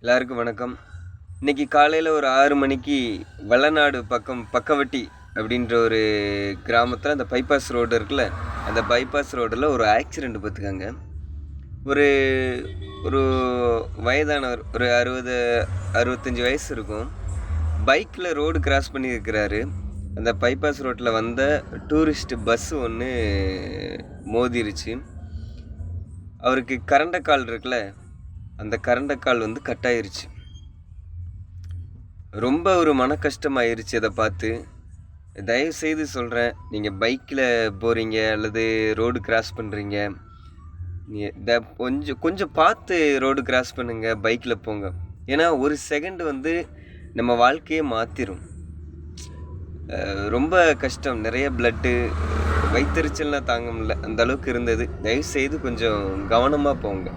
எல்லாருக்கும் வணக்கம். இன்றைக்கி காலையில் ஒரு 6 மணிக்கு வல்லநாடு பக்கம் பக்கவட்டி அப்படின்ற ஒரு கிராமத்தில் அந்த பைபாஸ் ரோடு இருக்குல்ல, அந்த பைபாஸ் ரோடில் ஒரு ஆக்சிடெண்ட் பார்த்துக்காங்க. ஒரு ஒரு வயதானவர், ஒரு 65 வயசு இருக்கும். பைக்கில் ரோடு கிராஸ் பண்ணியிருக்கிறாரு. அந்த பைபாஸ் ரோட்டில் வந்த டூரிஸ்ட் பஸ்ஸு ஒன்று மோதிருச்சு. அவருக்கு கரண்டக்கால் இருக்குல்ல, அந்த கரண்டக்கால் கட் ஆயிருச்சு. ரொம்ப ஒரு மன கஷ்டமாயிருச்சு அதை பார்த்து. தயவுசெய்து சொல்கிறேன், நீங்கள் பைக்கில் போகிறீங்க அல்லது ரோடு கிராஸ் பண்ணுறீங்க, கொஞ்சம் பார்த்து ரோடு கிராஸ் பண்ணுங்க, பைக்கில் போங்க. ஏன்னா ஒரு செகண்ட் நம்ம வாழ்க்கையே மாற்றிடும். ரொம்ப கஷ்டம், நிறைய பிளட்டு, வயிற்றுச்சல்லாம் தாங்க முடியல, அந்த அளவுக்கு இருந்தது. தயவுசெய்து கொஞ்சம் கவனமாக போங்க.